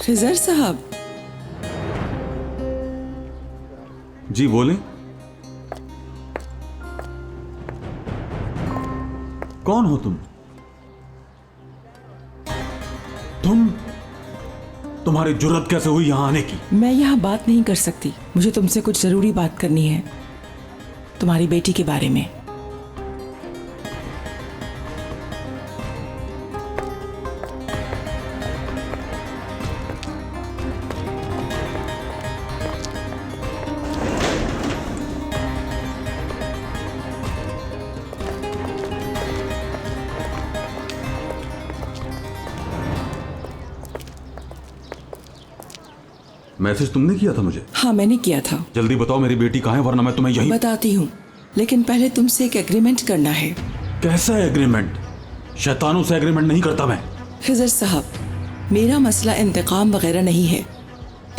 खिजर साहब। जी बोलें। कौन हो तुम? तुम्हारी जुर्रत कैसे हुई यहां आने की? मैं यहाँ बात नहीं कर सकती, मुझे तुमसे कुछ जरूरी बात करनी है, तुम्हारी बेटी के बारे में। मैसेज तुमने किया था मुझे? हाँ मैंने किया था। जल्दी बताओ मेरी बेटी कहाँ है, वरना मैं तुम्हें यहीं। बताती हूँ, लेकिन पहले तुमसे एक एग्रीमेंट करना है। कैसा एग्रीमेंट? शैतानों से एग्रीमेंट नहीं करता मैं। खिजर साहब, मेरा मसला इंतकाम वगैरह नहीं है।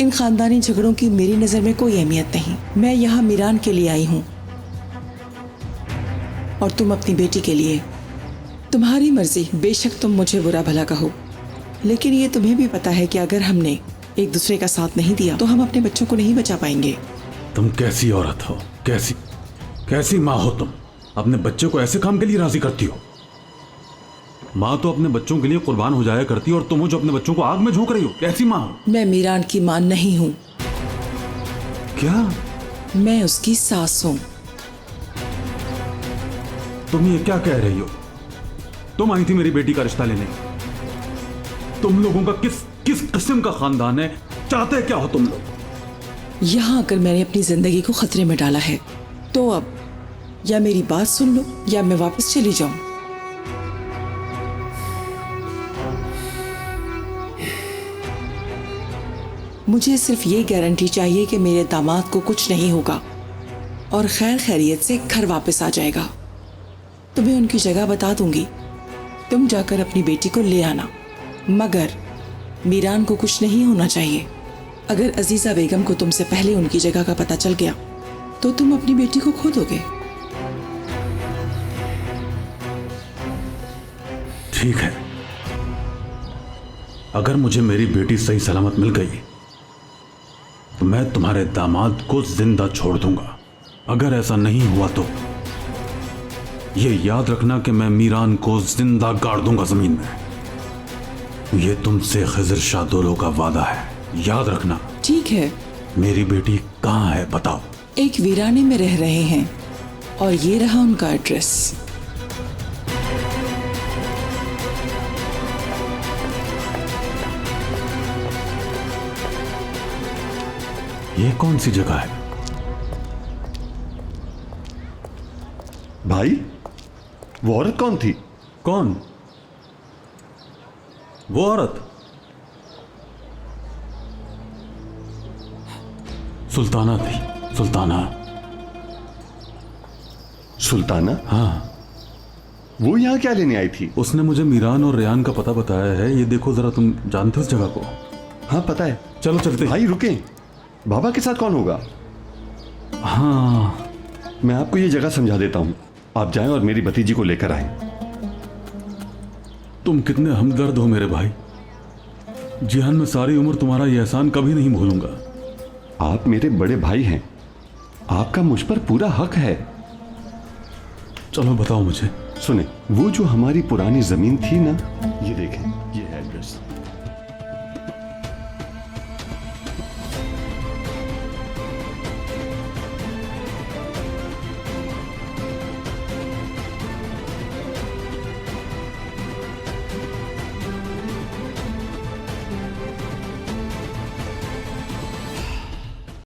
इन खानदानी झगड़ों की मेरी नज़र में कोई अहमियत नहीं। मैं यहाँ मीरान के लिए आई हूँ और तुम अपनी बेटी के लिए। तुम्हारी मर्जी, बेशक तुम मुझे बुरा भला कहो, लेकिन ये तुम्हें भी पता है कि अगर हमने एक दूसरे का साथ नहीं दिया तो हम अपने बच्चों को नहीं बचा पाएंगे। तुम कैसी औरत हो, कैसी माँ हो तुम? अपने बच्चे को ऐसे काम के लिए राजी करती हो? माँ तो अपने बच्चों के लिए कुर्बान हो जाया करती है, और तुम हो जो अपने बच्चों को आग में झोंक रही हो। कैसी माँ हो? मैं मीरान की माँ नहीं हूँ। क्या? मैं उसकी सास हूँ। तुम ये क्या कह रही हो? तुम आई थी मेरी बेटी का रिश्ता लेने। तुम लोगों का किस किस्म का खानदान है? चाहते क्या हो तुम लोग? यहाँ आकर मैंने अपनी जिंदगी को खतरे में डाला है, तो अब या मेरी बात सुन लो या मैं वापस चली जाऊं। मुझे सिर्फ ये गारंटी चाहिए कि मेरे दामाद को कुछ नहीं होगा और खैर खैरियत से घर वापस आ जाएगा। तुम्हें उनकी जगह बता दूंगी, तुम जाकर अपनी बेटी को ले आना, मगर मीरान को कुछ नहीं होना चाहिए। अगर अजीजा बेगम को तुमसे पहले उनकी जगह का पता चल गया तो तुम अपनी बेटी को खो दोगे। ठीक है, अगर मुझे मेरी बेटी सही सलामत मिल गई तो मैं तुम्हारे दामाद को जिंदा छोड़ दूंगा। अगर ऐसा नहीं हुआ तो ये याद रखना कि मैं मीरान को जिंदा गाड़ दूंगा जमीन में। ये तुमसे खिजर शादोलो का वादा है, याद रखना। ठीक है। मेरी बेटी कहाँ है बताओ? एक वीराने में रह रहे हैं और ये रहा उनका एड्रेस। ये कौन सी जगह है? भाई, वो औरत कौन थी? कौन? वो औरत? सुल्ताना थी। सुल्ताना। सुल्ताना? हाँ। वो यहाँ क्या लेने आई थी? उसने मुझे मीरान और रेयान का पता बताया है। ये देखो जरा, तुम जानते हो उस जगह को? हाँ पता है। चलो चलते। भाई रुकें, बाबा के साथ कौन होगा? हाँ, मैं आपको ये जगह समझा देता हूँ, आप जाएं और मेरी भतीजी को लेकर आएं। तुम कितने हमदर्द हो मेरे भाई। जिहान में सारी उम्र तुम्हारा ये एहसान कभी नहीं भूलूंगा। आप मेरे बड़े भाई हैं, आपका मुझ पर पूरा हक है। चलो बताओ मुझे। सुने, वो जो हमारी पुरानी जमीन थी ना, ये देखें, ये है एड्रेस।